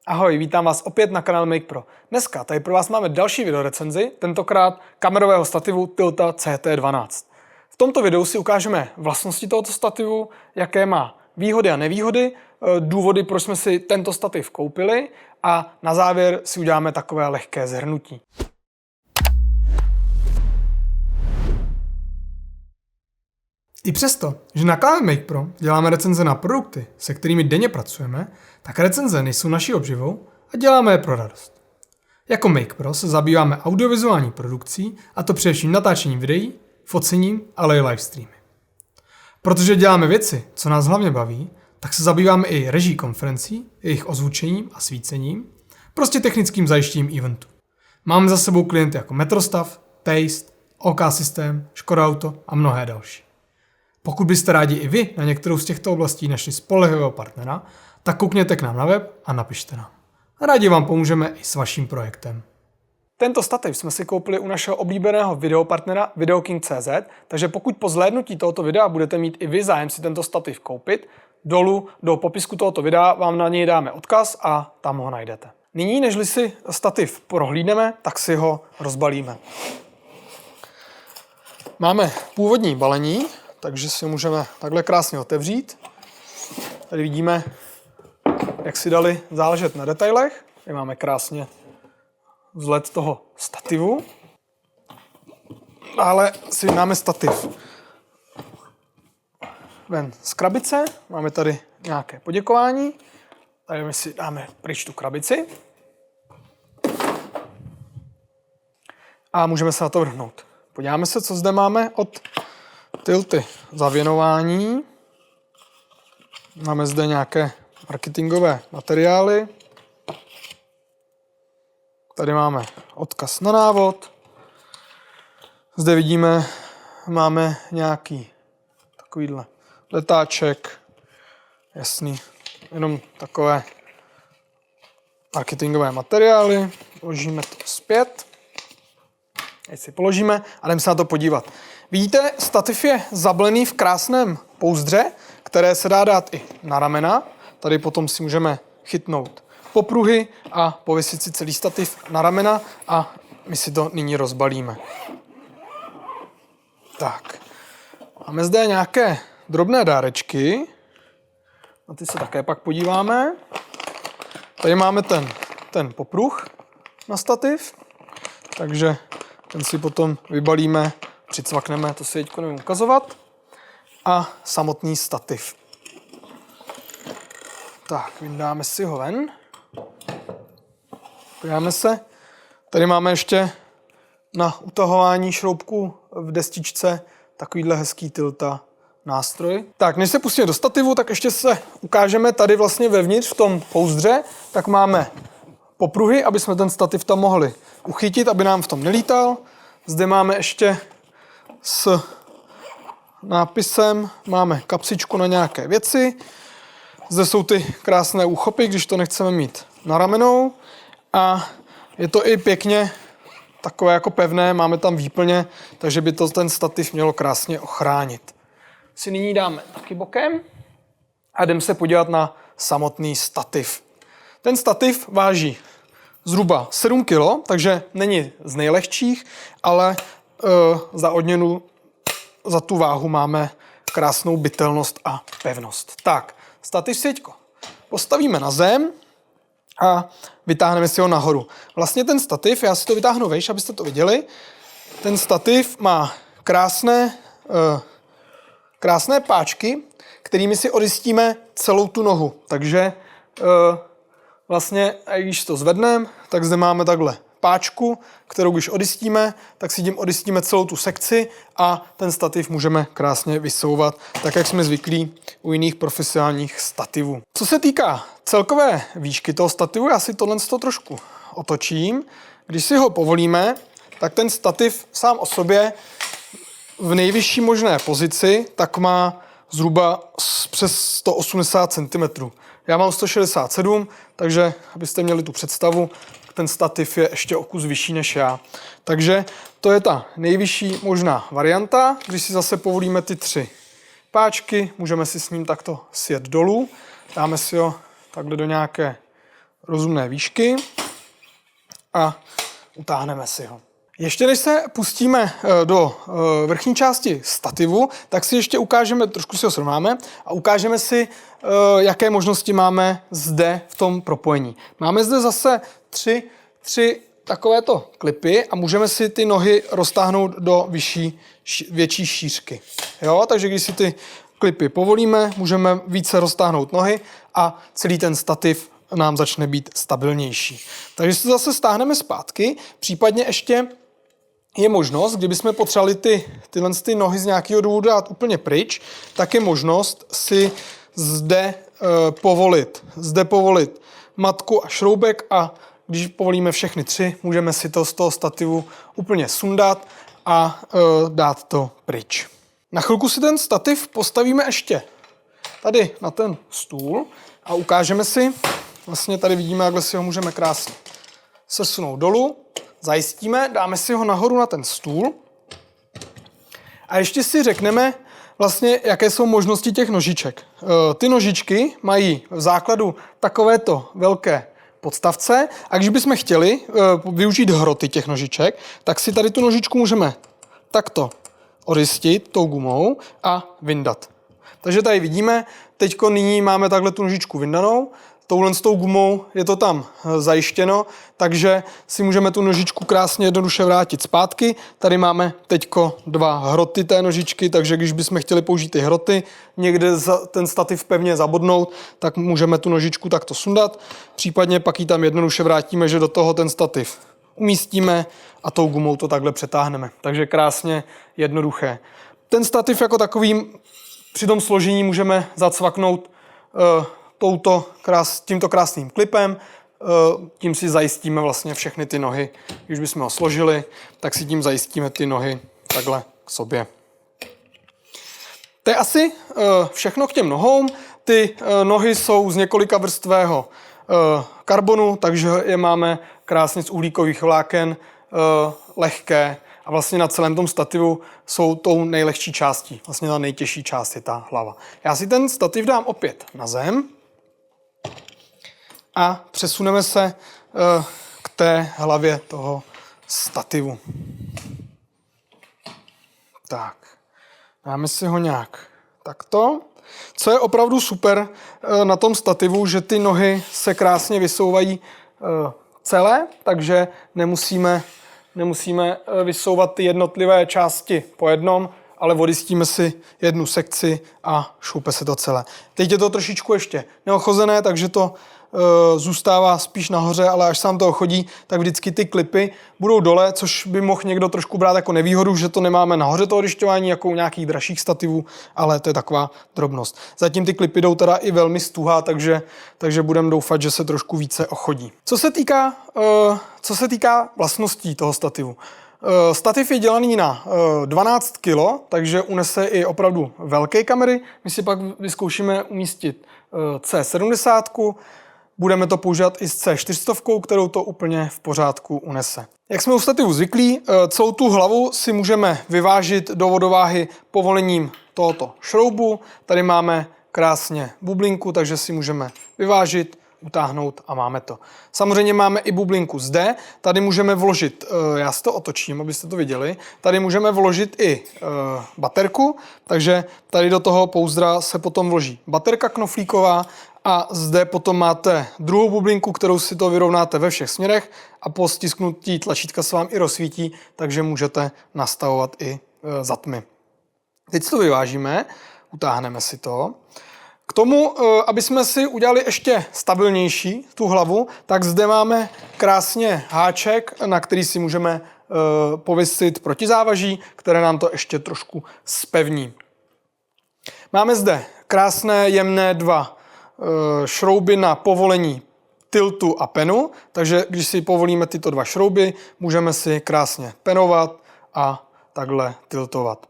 Ahoj, vítám vás opět na kanálu Make Pro. Dneska tady pro vás máme další videorecenzi, tentokrát kamerového stativu Tilta CT12. V tomto videu si ukážeme vlastnosti tohoto stativu, jaké má výhody a nevýhody, důvody, proč jsme si tento stativ koupili a na závěr si uděláme takové lehké shrnutí. I přesto, že na kanále Make Pro děláme recenze na produkty, se kterými denně pracujeme, tak recenze nejsou naší obživou a děláme je pro radost. Jako Make Pro se zabýváme audiovizuální produkcí, a to především natáčením videí, focením, ale i livestreamy. Protože děláme věci, co nás hlavně baví, tak se zabýváme i reží konferencí, jejich ozvučením a svícením, prostě technickým zajištěním eventu. Máme za sebou klienty jako Metrostav, Taste, OK System, Škoda Auto a mnohé další. Pokud byste rádi i vy na některou z těchto oblastí našli spolehlivého partnera, tak koukněte k nám na web a napište nám. Rádi vám pomůžeme i s vaším projektem. Tento stativ jsme si koupili u našeho oblíbeného videopartnera VideoKing.cz, takže pokud po zhlédnutí tohoto videa budete mít i vy zájem si tento stativ koupit, dolů do popisku tohoto videa vám na něj dáme odkaz a tam ho najdete. Nyní, nežli si stativ prohlídneme, tak si ho rozbalíme. Máme původní balení, takže si ho můžeme takhle krásně otevřít. Tady vidíme, jak si dali záležet na detailech. Tady máme krásně vzhled toho stativu. Dále si dáme stativ ven z krabice. Máme tady nějaké poděkování. Tady my si dáme pryč tu krabici. A můžeme se na to vrhnout. Podíváme se, co zde máme od Tilty zavěnování. Máme zde nějaké marketingové materiály. Tady máme odkaz na návod. Zde vidíme, máme nějaký takovýhle letáček. Jasný, jenom takové marketingové materiály. Položíme to zpět. Teď si položíme a jdeme se na to podívat. Vidíte, stativ je zablený v krásném pouzdře, které se dá dát i na ramena. Tady potom si můžeme chytnout popruhy a pověsit si celý stativ na ramena a my si to nyní rozbalíme. Tak, máme zde nějaké drobné dárečky. Na ty se také pak podíváme. Tady máme ten popruh na stativ, takže ten si potom vybalíme, přicvakneme, to si teďko nevím ukazovat. A samotný stativ. Tak, vyndáme si ho ven. Podíváme se. Tady máme ještě na utahování šroubků v destičce takovýhle hezký Tilta nástroj. Tak, než se pustíme do stativu, tak ještě se ukážeme tady vlastně vevnitř v tom pouzdře. Tak máme popruhy, aby jsme ten stativ tam mohli uchytit, aby nám v tom nelítal. Zde máme ještě s nápisem, máme kapsičku na nějaké věci. Zde jsou ty krásné úchopy, když to nechceme mít na ramenou. A je to i pěkně takové jako pevné, máme tam výplně, takže by to ten stativ mělo krásně ochránit. Si nyní dáme taky bokem a jdeme se podívat na samotný stativ. Ten stativ váží zhruba 7 kg, takže není z nejlehčích, ale za odměnu za tu váhu máme krásnou bytelnost a pevnost. Tak, stativ si teďko postavíme na zem a vytáhneme si ho nahoru. Vlastně ten stativ, já si to vytáhnu vejš, abyste to viděli, ten stativ má krásné páčky, kterými si odjistíme celou tu nohu. Takže vlastně, když to zvedneme, tak zde máme takhle páčku, kterou když odjistíme, tak si tím odjistíme celou tu sekci a ten stativ můžeme krásně vysouvat, tak jak jsme zvyklí u jiných profesionálních stativů. Co se týká celkové výšky toho stativu, já si tohle trošku otočím. Když si ho povolíme, tak ten stativ sám o sobě v nejvyšší možné pozici tak má zhruba přes 180 cm. Já mám 167, takže abyste měli tu představu, ten stativ je ještě o kus vyšší než já. Takže to je ta nejvyšší možná varianta. Když si zase povolíme ty 3 páčky, můžeme si s ním takto sjet dolů. Dáme si ho takhle do nějaké rozumné výšky a utáhneme si ho. Ještě než se pustíme do vrchní části stativu, tak si ještě ukážeme, trošku si ho srovnáme a ukážeme si, jaké možnosti máme zde v tom propojení. Máme zde zase tři takovéto klipy a můžeme si ty nohy roztáhnout do větší šířky. Jo? Takže když si ty klipy povolíme, můžeme více roztáhnout nohy a celý ten stativ nám začne být stabilnější. Takže si zase stáhneme zpátky, případně ještě je možnost, kdybychom potřebovali tyhle nohy z nějakého důvodu dát úplně pryč, tak je možnost si zde povolit matku a šroubek a když povolíme všechny tři, můžeme si to z toho stativu úplně sundat a dát to pryč. Na chvilku si ten stativ postavíme ještě tady na ten stůl a ukážeme si, vlastně tady vidíme, jak si ho můžeme krásně sesunout dolů, zajistíme, dáme si ho nahoru na ten stůl a ještě si řekneme vlastně, jaké jsou možnosti těch nožiček. Ty nožičky mají v základu takovéto velké podstavce a když bychom chtěli využít hroty těch nožiček, tak si tady tu nožičku můžeme takto odjistit tou gumou a vyndat. Takže tady vidíme, teďko nyní máme takhle tu nožičku vyndanou, touhle s tou gumou je to tam zajištěno, takže si můžeme tu nožičku krásně jednoduše vrátit zpátky. Tady máme teďko dva hroty té nožičky, takže když bychom chtěli použít ty hroty, někde ten stativ pevně zabodnout, tak můžeme tu nožičku takto sundat. Případně pak ji tam jednoduše vrátíme, že do toho ten stativ umístíme a tou gumou to takhle přetáhneme. Takže krásně jednoduché. Ten stativ jako takový při tom složení můžeme zacvaknout tímto krásným klipem, tím si zajistíme vlastně všechny ty nohy. Když bychom ho složili, tak si tím zajistíme ty nohy takhle k sobě. To je asi všechno k těm nohou. Ty nohy jsou z několika vrstvého karbonu, takže je máme krásně z uhlíkových vláken, lehké a vlastně na celém tom stativu jsou tou nejlehčí částí. Vlastně ta nejtěžší část je ta hlava. Já si ten stativ dám opět na zem a přesuneme se k té hlavě toho stativu. Tak, dáme si ho nějak takto. Co je opravdu super na tom stativu, že ty nohy se krásně vysouvají celé, takže nemusíme vysouvat ty jednotlivé části po jednom, ale odjistíme si jednu sekci a šoupe se to celé. Teď je to trošičku ještě neochozené, takže to zůstává spíš nahoře, ale až sám to ochodí, tak vždycky ty klipy budou dole, což by mohl někdo trošku brát jako nevýhodu, že to nemáme nahoře toho ryšťování jako u nějakých dražších stativů, ale to je taková drobnost. Zatím ty klipy jdou teda i velmi stuhá, takže budeme doufat, že se trošku více ochodí. Co se týká vlastností toho stativu. Stativ je dělaný na 12 kg, takže unese i opravdu velké kamery. My si pak vyzkoušíme umístit C70, budeme to používat i s C400, kterou to úplně v pořádku unese. Jak jsme u stativu zvyklí, celou tu hlavu si můžeme vyvážit do vodováhy povolením tohoto šroubu. Tady máme krásně bublinku, takže si můžeme vyvážit, utáhnout a máme to. Samozřejmě máme i bublinku zde, tady můžeme vložit, já si to otočím, abyste to viděli, tady můžeme vložit i baterku, takže tady do toho pouzdra se potom vloží baterka knoflíková a zde potom máte druhou bublinku, kterou si to vyrovnáte ve všech směrech a po stisknutí tlačítka se vám i rozsvítí, takže můžete nastavovat i zatmy. Teď si to vyvážíme, utáhneme si to. K tomu, aby jsme si udělali ještě stabilnější tu hlavu, tak zde máme krásně háček, na který si můžeme pověsit protizávaží, které nám to ještě trošku zpevní. Máme zde krásné jemné dva šrouby na povolení tiltu a penu, takže když si povolíme tyto dva šrouby, můžeme si krásně penovat a takhle tiltovat.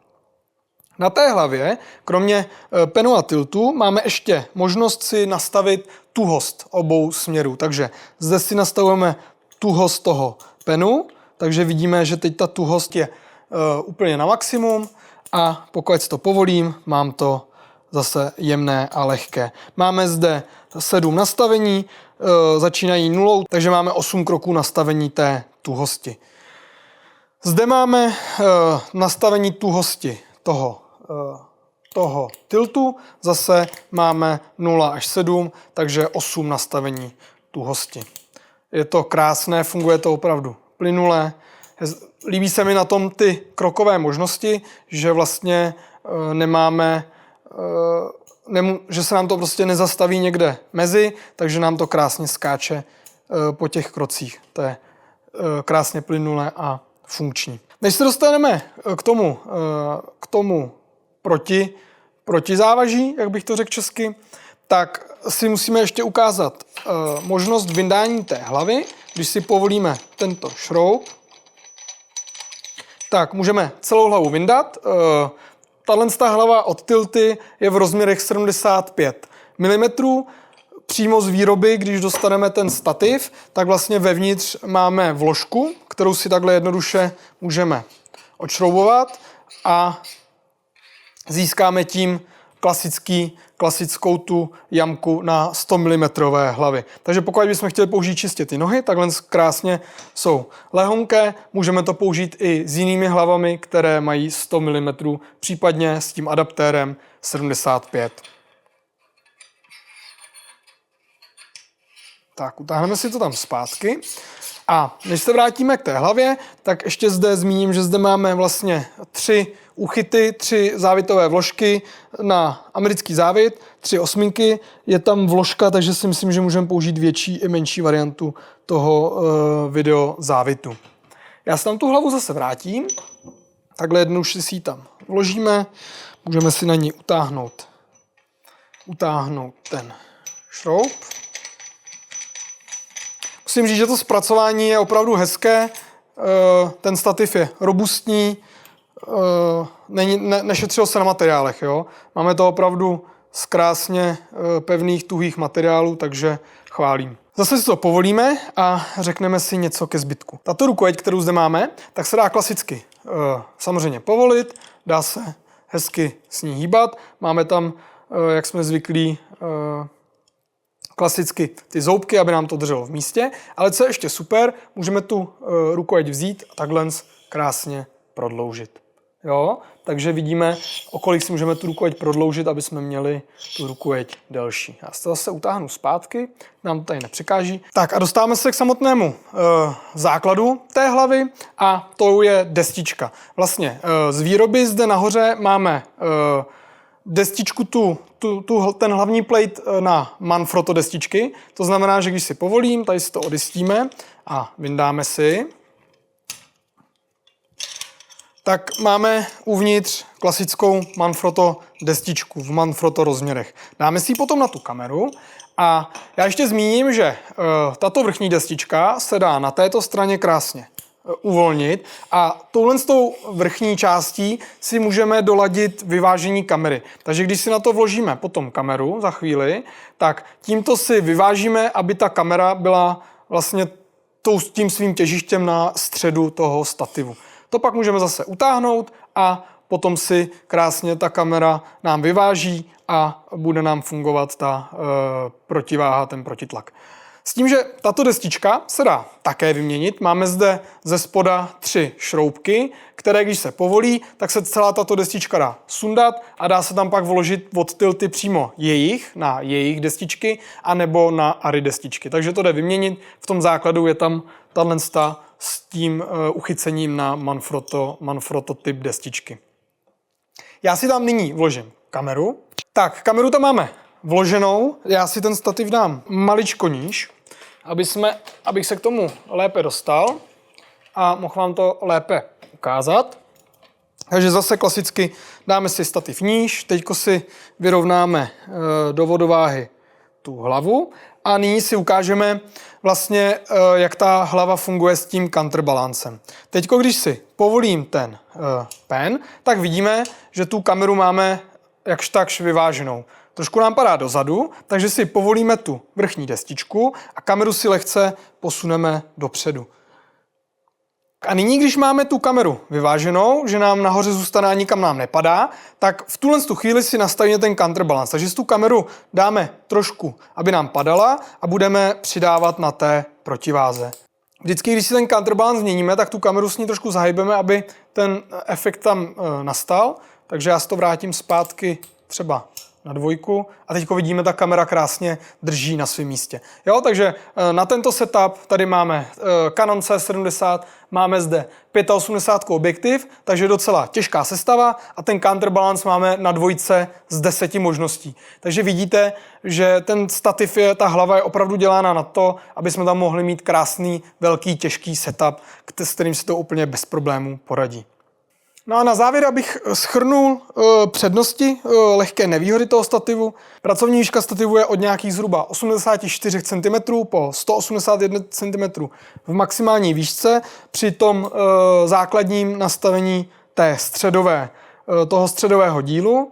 Na té hlavě, kromě penu a tiltu, máme ještě možnost si nastavit tuhost obou směrů. Takže zde si nastavujeme tuhost toho penu, takže vidíme, že teď ta tuhost je úplně na maximum a pokud to povolím, mám to zase jemné a lehké. Máme zde 7 nastavení, začínají nulou, takže máme 8 kroků nastavení té tuhosti. Zde máme nastavení tuhosti toho tiltu, zase máme 0 až 7, takže 8 nastavení tuhosti. Je to krásné, funguje to opravdu plynule. Líbí se mi na tom ty krokové možnosti, že vlastně že se nám to prostě nezastaví někde mezi, takže nám to krásně skáče po těch krocích. To je krásně plynulé a funkční. Než se dostaneme k tomu protizávaží, jak bych to řekl česky, tak si musíme ještě ukázat možnost vyndání té hlavy. Když si povolíme tento šroub, tak můžeme celou hlavu vyndat. Tato hlava od Tilty je v rozměrech 75 mm. Přímo z výroby, když dostaneme ten stativ, tak vlastně vevnitř máme vložku, kterou si takhle jednoduše můžeme odšroubovat a získáme tím klasickou tu jamku na 100 mm hlavy. Takže pokud bychom chtěli použít čistě ty nohy, takhle krásně jsou lehonké, můžeme to použít i s jinými hlavami, které mají 100 mm, případně s tím adaptérem 75. Tak, utáhneme si to tam zpátky. A než se vrátíme k té hlavě, tak ještě zde zmíním, že zde máme vlastně 3 úchyty, 3 závitové vložky na americký závit, 3 osminky. Je tam vložka, takže si myslím, že můžeme použít větší i menší variantu toho video závitu. Já se tam tu hlavu zase vrátím. Takhle jednoduše si ji tam vložíme. Můžeme si na ní utáhnout ten šroub. Musím říct, že to zpracování je opravdu hezké, ten stativ je robustní, nešetřilo se na materiálech. Jo? Máme to opravdu z krásně pevných, tuhých materiálů, takže chválím. Zase si to povolíme a řekneme si něco ke zbytku. Tato rukojeť, kterou zde máme, tak se dá klasicky samozřejmě povolit, dá se hezky s ní hýbat. Máme tam, jak jsme zvyklí, klasicky ty zoubky, aby nám to drželo v místě, ale co je ještě super, můžeme tu rukojeť vzít a takhle krásně prodloužit. Jo? Takže vidíme, o kolik si můžeme tu rukojeť prodloužit, aby jsme měli tu rukojeť delší. Já se to zase utáhnu zpátky, nám to tady nepřekáží. Tak a dostáváme se k samotnému základu té hlavy a to je destička. Vlastně z výroby zde nahoře máme destičku, ten hlavní plate na Manfrotto destičky. To znamená, že když si povolím, tady si to odjistíme a vyndáme si, tak máme uvnitř klasickou Manfrotto destičku v Manfrotto rozměrech. Dáme si ji potom na tu kameru a já ještě zmíním, že tato vrchní destička se dá na této straně krásně uvolnit a touhle s tou vrchní částí si můžeme doladit vyvážení kamery. Takže když si na to vložíme potom kameru za chvíli, tak tímto si vyvážíme, aby ta kamera byla vlastně tím svým těžištěm na středu toho stativu. To pak můžeme zase utáhnout a potom si krásně ta kamera nám vyváží a bude nám fungovat ta protiváha, ten protitlak. S tím, že tato destička se dá také vyměnit. Máme zde ze spoda 3 šroubky, které když se povolí, tak se celá tato destička dá sundat a dá se tam pak vložit od Tilty přímo na jejich destičky anebo na ARRI destičky. Takže to jde vyměnit. V tom základu je tam tato s tím uchycením na Manfrotto typ destičky. Já si tam nyní vložím kameru. Tak, kameru tam máme vloženou. Já si ten stativ dám maličko níž, abych se k tomu lépe dostal a mohl vám to lépe ukázat. Takže zase klasicky dáme si stativ níž, teďko si vyrovnáme do vodováhy tu hlavu a nyní si ukážeme vlastně, jak ta hlava funguje s tím counterbalancem. Teďko, když si povolím ten pen, tak vidíme, že tu kameru máme jakž takž vyváženou. Trošku nám padá dozadu, takže si povolíme tu vrchní destičku a kameru si lehce posuneme dopředu. A nyní, když máme tu kameru vyváženou, že nám nahoře zůstane a nikam nám nepadá, tak v tuhle chvíli si nastavíme ten counterbalance. Takže si tu kameru dáme trošku, aby nám padala a budeme přidávat na té protiváze. Vždycky, když si ten counterbalance změníme, tak tu kameru s ní trošku zahybeme, aby ten efekt tam nastal. Takže já si to vrátím zpátky třeba na 2 a teď vidíme, ta kamera krásně drží na svém místě. Jo, takže na tento setup tady máme Canon C70, máme zde 85 objektiv, takže docela těžká sestava a ten counterbalance máme na 2 z 10 možností. Takže vidíte, že ten stativ ta hlava je opravdu dělána na to, aby jsme tam mohli mít krásný, velký, těžký setup, s kterým se to úplně bez problémů poradí. No a na závěr, abych shrnul přednosti, lehké nevýhody toho stativu. Pracovní výška stativu je od nějakých zhruba 84 cm po 181 cm v maximální výšce při tom základním nastavení toho středového dílu.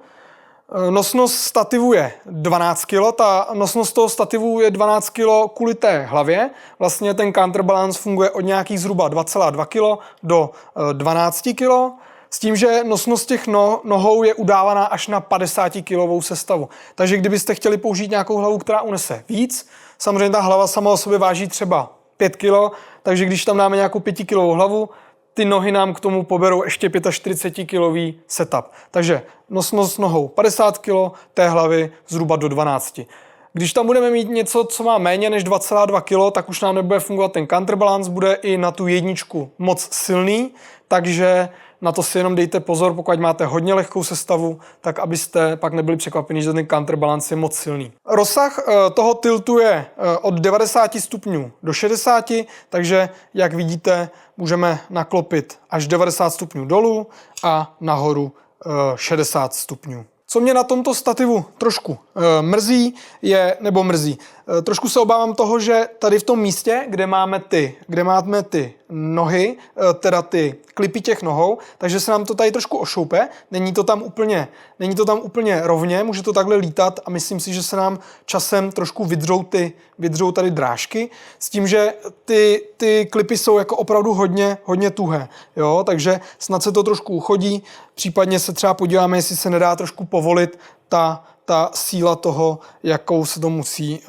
Nosnost stativu je 12 kg, ta nosnost toho stativu je 12 kg kvůli té hlavě. Vlastně ten counterbalance funguje od nějakých zhruba 2,2 kg do 12 kg. S tím, že nosnost těch nohou je udávaná až na 50 kg sestavu. Takže kdybyste chtěli použít nějakou hlavu, která unese víc, samozřejmě ta hlava sama o sobě váží třeba 5 kg, takže když tam dáme nějakou 5 kg hlavu, ty nohy nám k tomu poberou ještě 45 kg setup. Takže nosnost nohou 50 kg, té hlavy zhruba do 12. Když tam budeme mít něco, co má méně než 2,2 kg, tak už nám nebude fungovat ten counterbalance, bude i na tu jedničku moc silný, takže na to si jenom dejte pozor, pokud máte hodně lehkou sestavu, tak abyste pak nebyli překvapeni, že ten counterbalance je moc silný. Rozsah toho tiltu je od 90 stupňů do 60, takže jak vidíte, můžeme naklopit až 90 stupňů dolů a nahoru 60 stupňů. Co mě na tomto stativu trošku mrzí, trošku se obávám toho, že tady v tom místě, kde máme ty nohy, teda ty klipy těch nohou, takže se nám to tady trošku ošoupe, není to tam úplně rovně, může to takhle lítat a myslím si, že se nám časem trošku vydřou tady drážky, s tím, že ty klipy jsou jako opravdu hodně tuhé, jo, takže snad se to trošku uchodí, případně se třeba podíváme, jestli se nedá trošku povolit ta síla toho, jakou se to musí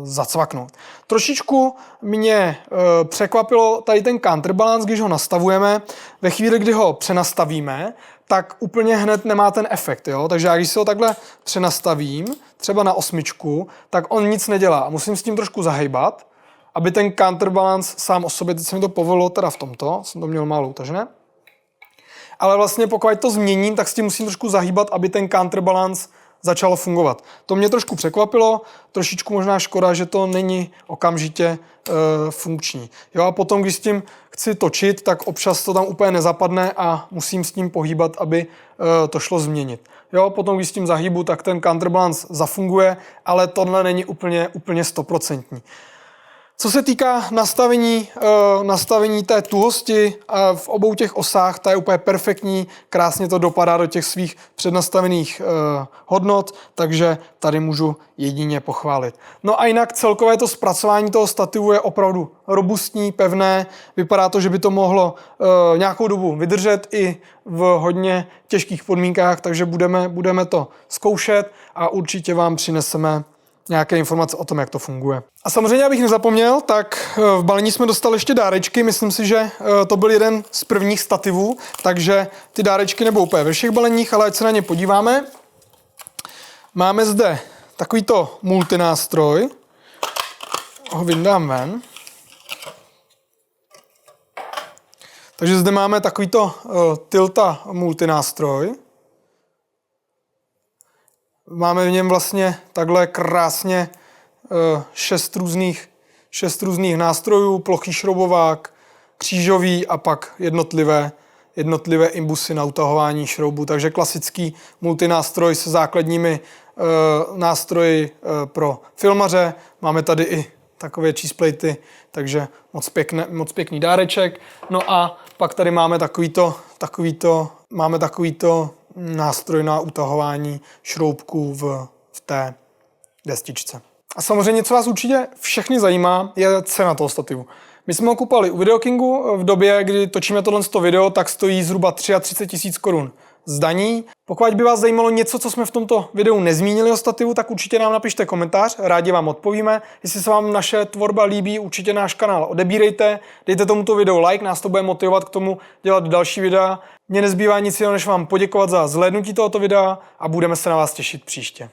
zacvaknout. Trošičku mě překvapilo tady ten counterbalance, když ho nastavujeme. Ve chvíli, kdy ho přenastavíme, tak úplně hned nemá ten efekt. Jo? Takže já když si ho takhle přenastavím, třeba na 8, tak on nic nedělá. A musím s tím trošku zahejbat, aby ten counterbalance sám o sobě, teď se mi to povolilo teda v tomto, jsem to měl málo utažené, ale vlastně pokud to změním, tak s tím musím trošku zahýbat, aby ten counterbalance začalo fungovat. To mě trošku překvapilo, trošičku možná škoda, že to není okamžitě funkční. Jo, a potom, když s tím chci točit, tak občas to tam úplně nezapadne a musím s tím pohýbat, aby to šlo změnit. Jo, potom, když s tím zahýbu, tak ten counterbalance zafunguje, ale tohle není úplně 100%. Co se týká nastavení té tuhosti v obou těch osách, ta je úplně perfektní, krásně to dopadá do těch svých přednastavených hodnot, takže tady můžu jedině pochválit. No a jinak celkové to zpracování toho stativu je opravdu robustní, pevné, vypadá to, že by to mohlo nějakou dobu vydržet i v hodně těžkých podmínkách, takže budeme to zkoušet a určitě vám přineseme nějaké informace o tom, jak to funguje. A samozřejmě, abych nezapomněl, tak v balení jsme dostali ještě dárečky. Myslím si, že to byl jeden z prvních stativů, takže ty dárečky nebudou úplně ve všech baleních, ale ať se na ně podíváme. Máme zde takovýto multinástroj. Ho vyndám ven. Takže zde máme takovýto Tilta multinástroj. Máme v něm vlastně takhle krásně 6 různých nástrojů, plochý šroubovák, křížový a pak jednotlivé imbusy na utahování šroubů. Takže klasický multinástroj se základními nástroji pro filmaře. Máme tady i takové cheeseplatey, takže moc pěkný dáreček. No a pak tady máme takovýto nástroj na utahování šroubků v té destičce. A samozřejmě, co vás určitě všechny zajímá, je cena toho stativu. My jsme ho kupovali u Videokingu, v době, kdy točíme tohle video, tak stojí zhruba 33 000 korun z daní. Pokud by vás zajímalo něco, co jsme v tomto videu nezmínili o stativu, tak určitě nám napište komentář, rádi vám odpovíme. Jestli se vám naše tvorba líbí, určitě náš kanál odebírejte, dejte tomuto videu like, nás to bude motivovat k tomu dělat další videa. Mně nezbývá nic jiného, než vám poděkovat za zhlédnutí tohoto videa a budeme se na vás těšit příště.